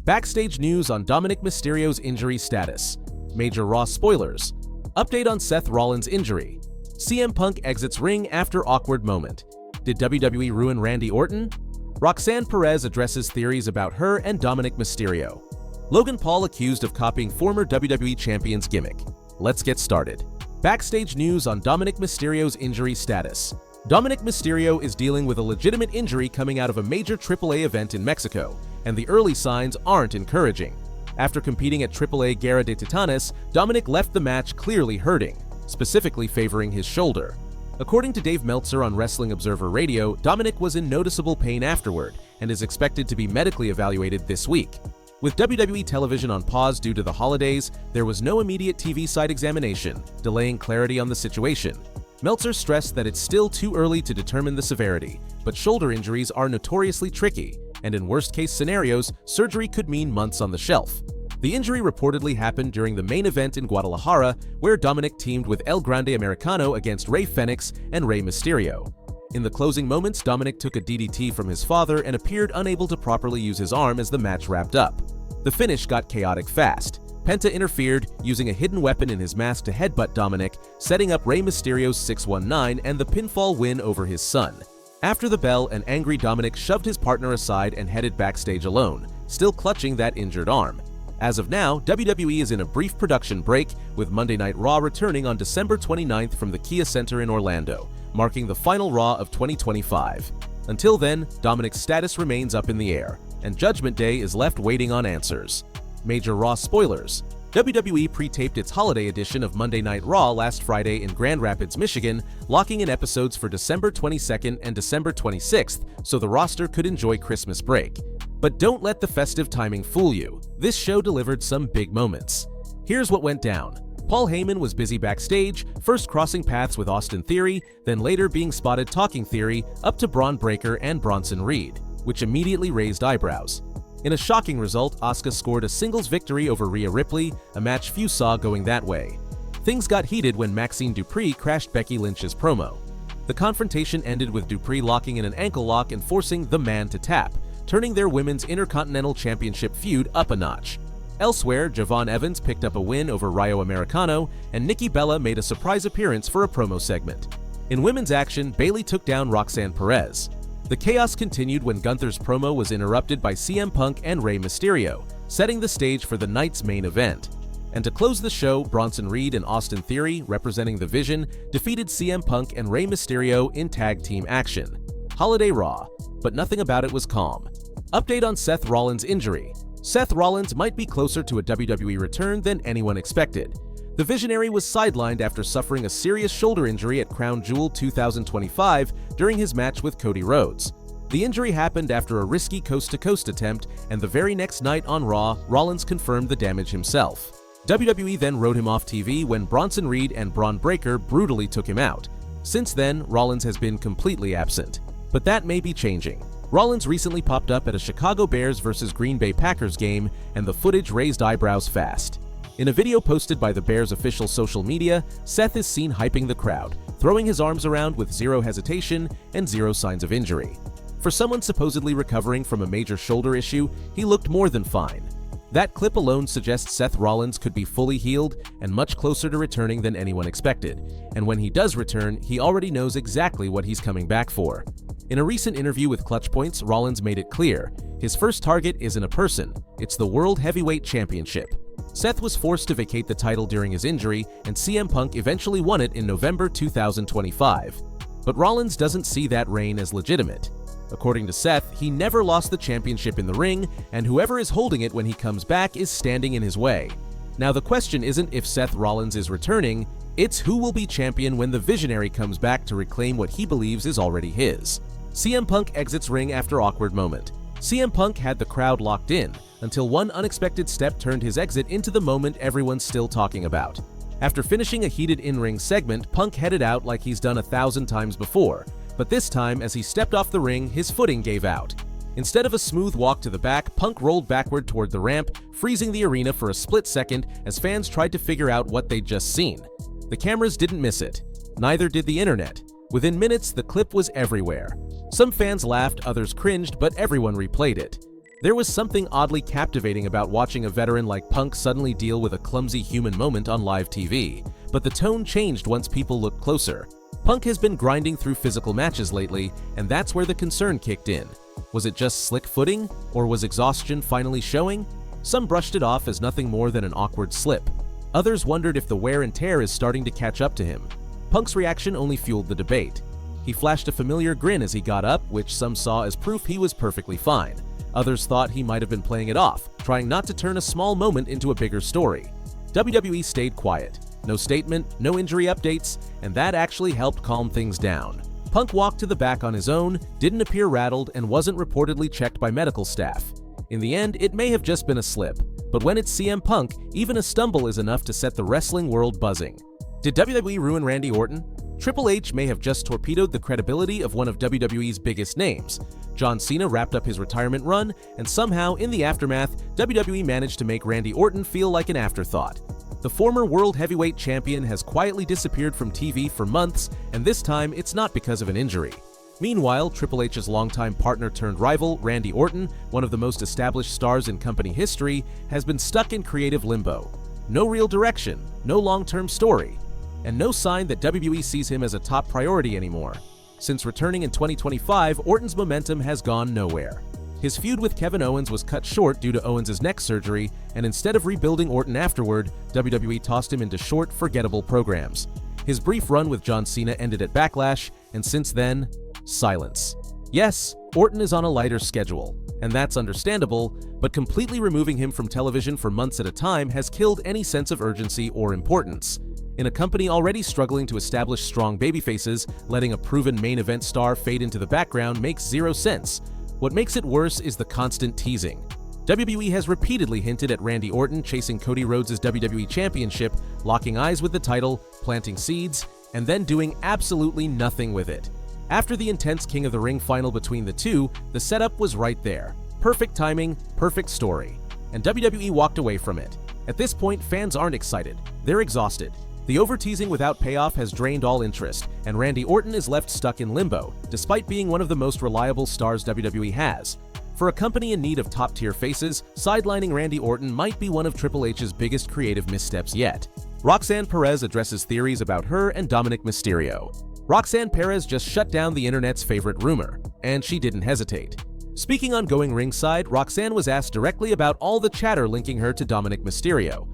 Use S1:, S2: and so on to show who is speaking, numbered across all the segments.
S1: Backstage news on Dominik Mysterio's injury status. Major Raw spoilers. Update on Seth Rollins' injury. CM Punk exits ring after awkward moment. Did WWE ruin Randy Orton? Roxanne Perez addresses theories about her and Dominik Mysterio. Logan Paul accused of copying former WWE champion's gimmick. Let's get started. Backstage news on Dominik Mysterio's injury status. Dominik Mysterio is dealing with a legitimate injury coming out of a major AAA event in Mexico, and the early signs aren't encouraging. After competing at AAA Guerra de Titanes, Dominik left the match clearly hurting, specifically favoring his shoulder. According to Dave Meltzer on Wrestling Observer Radio, Dominik was in noticeable pain afterward and is expected to be medically evaluated this week. With WWE television on pause due to the holidays, there was no immediate TV site examination, delaying clarity on the situation. Meltzer stressed that it's still too early to determine the severity, but shoulder injuries are notoriously tricky, and in worst-case scenarios, surgery could mean months on the shelf. The injury reportedly happened during the main event in Guadalajara, where Dominik teamed with El Grande Americano against Rey Fenix and Rey Mysterio. In the closing moments, Dominik took a DDT from his father and appeared unable to properly use his arm as the match wrapped up. The finish got chaotic fast. Penta interfered, using a hidden weapon in his mask to headbutt Dominik, setting up Rey Mysterio's 619 and the pinfall win over his son. After the bell, an angry Dominik shoved his partner aside and headed backstage alone, still clutching that injured arm. As of now, WWE is in a brief production break, with Monday Night Raw returning on December 29th from the Kia Center in Orlando, marking the final Raw of 2025. Until then, Dominik's status remains up in the air, and Judgment Day is left waiting on answers. Major Raw spoilers. WWE pre-taped its holiday edition of Monday Night Raw last Friday in Grand Rapids, Michigan, locking in episodes for December 22nd and December 26th so the roster could enjoy Christmas break. But don't let the festive timing fool you. This show delivered some big moments. Here's what went down. Paul Heyman was busy backstage, first crossing paths with Austin Theory, then later being spotted talking Theory up to Braun Breaker and Bronson Reed, which immediately raised eyebrows. In a shocking result, Asuka scored a singles victory over Rhea Ripley, a match few saw going that way. Things got heated when Maxine Dupree crashed Becky Lynch's promo. The confrontation ended with Dupree locking in an ankle lock and forcing the Man to tap, turning their Women's Intercontinental Championship feud up a notch. Elsewhere, Javon Evans picked up a win over Rayo Americano, and Nikki Bella made a surprise appearance for a promo segment. In women's action, Bayley took down Roxanne Perez. The chaos continued when Gunther's promo was interrupted by CM Punk and Rey Mysterio, setting the stage for the night's main event. And to close the show, Bronson Reed and Austin Theory, representing the Vision, defeated CM Punk and Rey Mysterio in tag team action. Holiday Raw, but nothing about it was calm. Update on Seth Rollins' injury. Seth Rollins might be closer to a WWE return than anyone expected. The Visionary was sidelined after suffering a serious shoulder injury at Crown Jewel 2025 during his match with Cody Rhodes. The injury happened after a risky coast-to-coast attempt, and the very next night on Raw, Rollins confirmed the damage himself. WWE then wrote him off TV when Bronson Reed and Braun Breaker brutally took him out. Since then, Rollins has been completely absent. But that may be changing. Rollins recently popped up at a Chicago Bears vs. Green Bay Packers game, and the footage raised eyebrows fast. In a video posted by the Bears' official social media, Seth is seen hyping the crowd, throwing his arms around with zero hesitation and zero signs of injury. For someone supposedly recovering from a major shoulder issue, he looked more than fine. That clip alone suggests Seth Rollins could be fully healed and much closer to returning than anyone expected. And when he does return, he already knows exactly what he's coming back for. In a recent interview with Clutch Points, Rollins made it clear, his first target isn't a person, it's the World Heavyweight Championship. Seth was forced to vacate the title during his injury, and CM Punk eventually won it in November 2025. But Rollins doesn't see that reign as legitimate. According to Seth, he never lost the championship in the ring, and whoever is holding it when he comes back is standing in his way. Now the question isn't if Seth Rollins is returning, it's who will be champion when the Visionary comes back to reclaim what he believes is already his. CM Punk exits ring after awkward moment. CM Punk had the crowd locked in, until one unexpected step turned his exit into the moment everyone's still talking about. After finishing a heated in-ring segment, Punk headed out like he's done 1,000 times before, but this time, as he stepped off the ring, his footing gave out. Instead of a smooth walk to the back, Punk rolled backward toward the ramp, freezing the arena for a split second as fans tried to figure out what they'd just seen. The cameras didn't miss it. Neither did the internet. Within minutes, the clip was everywhere. Some fans laughed, others cringed, but everyone replayed it. There was something oddly captivating about watching a veteran like Punk suddenly deal with a clumsy human moment on live TV, but the tone changed once people looked closer. Punk has been grinding through physical matches lately, and that's where the concern kicked in. Was it just slick footing, or was exhaustion finally showing? Some brushed it off as nothing more than an awkward slip. Others wondered if the wear and tear is starting to catch up to him. Punk's reaction only fueled the debate. He flashed a familiar grin as he got up, which some saw as proof he was perfectly fine. Others thought he might have been playing it off, trying not to turn a small moment into a bigger story. WWE stayed quiet. No statement, no injury updates, and that actually helped calm things down. Punk walked to the back on his own, didn't appear rattled, and wasn't reportedly checked by medical staff. In the end, it may have just been a slip, but when it's CM Punk, even a stumble is enough to set the wrestling world buzzing. Did WWE ruin Randy Orton? Triple H may have just torpedoed the credibility of one of WWE's biggest names. John Cena wrapped up his retirement run, and somehow, in the aftermath, WWE managed to make Randy Orton feel like an afterthought. The former World Heavyweight Champion has quietly disappeared from TV for months, and this time it's not because of an injury. Meanwhile, Triple H's longtime partner-turned-rival, Randy Orton, one of the most established stars in company history, has been stuck in creative limbo. No real direction, no long-term story, and no sign that WWE sees him as a top priority anymore. Since returning in 2025, Orton's momentum has gone nowhere. His feud with Kevin Owens was cut short due to Owens' neck surgery, and instead of rebuilding Orton afterward, WWE tossed him into short, forgettable programs. His brief run with John Cena ended at Backlash, and since then, silence. Yes, Orton is on a lighter schedule, and that's understandable, but completely removing him from television for months at a time has killed any sense of urgency or importance. In a company already struggling to establish strong babyfaces, letting a proven main event star fade into the background makes zero sense. What makes it worse is the constant teasing. WWE has repeatedly hinted at Randy Orton chasing Cody Rhodes' WWE Championship, locking eyes with the title, planting seeds, and then doing absolutely nothing with it. After the intense King of the Ring final between the two, the setup was right there. Perfect timing, perfect story. And WWE walked away from it. At this point, fans aren't excited. They're exhausted. The over-teasing without payoff has drained all interest, and Randy Orton is left stuck in limbo, despite being one of the most reliable stars WWE has. For a company in need of top-tier faces, sidelining Randy Orton might be one of Triple H's biggest creative missteps yet. Roxanne Perez addresses theories about her and Dominik Mysterio. Roxanne Perez just shut down the internet's favorite rumor, and she didn't hesitate. Speaking on Going Ringside, Roxanne was asked directly about all the chatter linking her to Dominik Mysterio.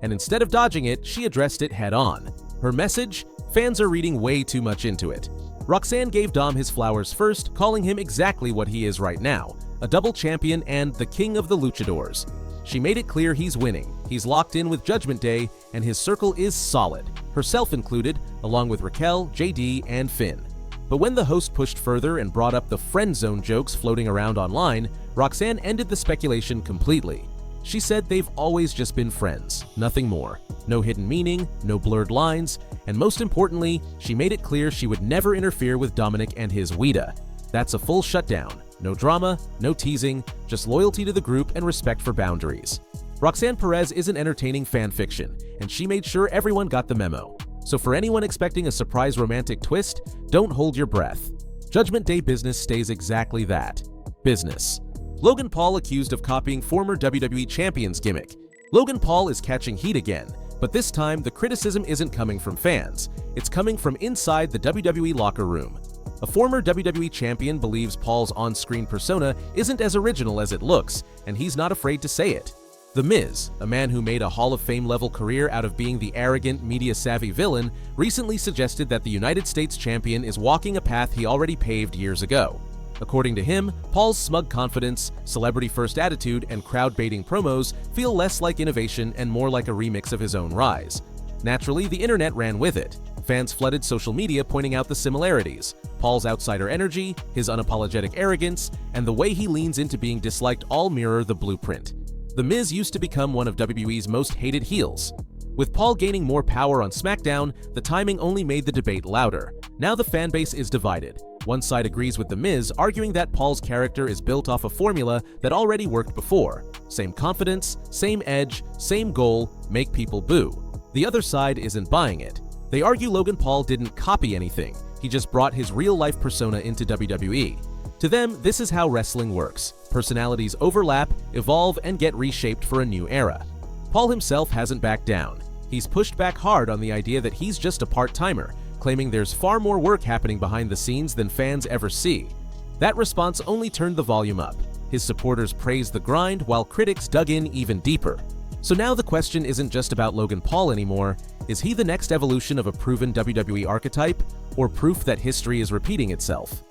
S1: And instead of dodging it, she addressed it head-on. Her message? Fans are reading way too much into it. Roxanne gave Dom his flowers first, calling him exactly what he is right now, a double champion and the king of the luchadors. She made it clear he's winning, he's locked in with Judgment Day, and his circle is solid, herself included, along with Raquel, JD, and Finn. But when the host pushed further and brought up the friend zone jokes floating around online, Roxanne ended the speculation completely. She said they've always just been friends, nothing more. No hidden meaning, no blurred lines, and most importantly, she made it clear she would never interfere with Dominik and his Wida. That's a full shutdown. No drama, no teasing, just loyalty to the group and respect for boundaries. Roxanne Perez isn't entertaining fan fiction, and she made sure everyone got the memo. So for anyone expecting a surprise romantic twist, don't hold your breath. Judgment Day business stays exactly that. Business. Logan Paul accused of copying former WWE Champion's gimmick. Logan Paul is catching heat again, but this time the criticism isn't coming from fans. It's coming from inside the WWE locker room. A former WWE Champion believes Paul's on-screen persona isn't as original as it looks, and he's not afraid to say it. The Miz, a man who made a Hall of Fame-level career out of being the arrogant, media-savvy villain, recently suggested that the United States Champion is walking a path he already paved years ago. According to him, Paul's smug confidence, celebrity-first attitude, and crowd-baiting promos feel less like innovation and more like a remix of his own rise. Naturally, the internet ran with it. Fans flooded social media pointing out the similarities. Paul's outsider energy, his unapologetic arrogance, and the way he leans into being disliked all mirror the blueprint. The Miz used to become one of WWE's most hated heels. With Paul gaining more power on SmackDown, the timing only made the debate louder. Now the fanbase is divided. One side agrees with The Miz, arguing that Paul's character is built off a formula that already worked before. Same confidence, same edge, same goal, make people boo. The other side isn't buying it. They argue Logan Paul didn't copy anything, he just brought his real-life persona into WWE. To them, this is how wrestling works. Personalities overlap, evolve, and get reshaped for a new era. Paul himself hasn't backed down. He's pushed back hard on the idea that he's just a part-timer, claiming there's far more work happening behind the scenes than fans ever see. That response only turned the volume up. His supporters praised the grind, while critics dug in even deeper. So now the question isn't just about Logan Paul anymore. Is he the next evolution of a proven WWE archetype, or proof that history is repeating itself?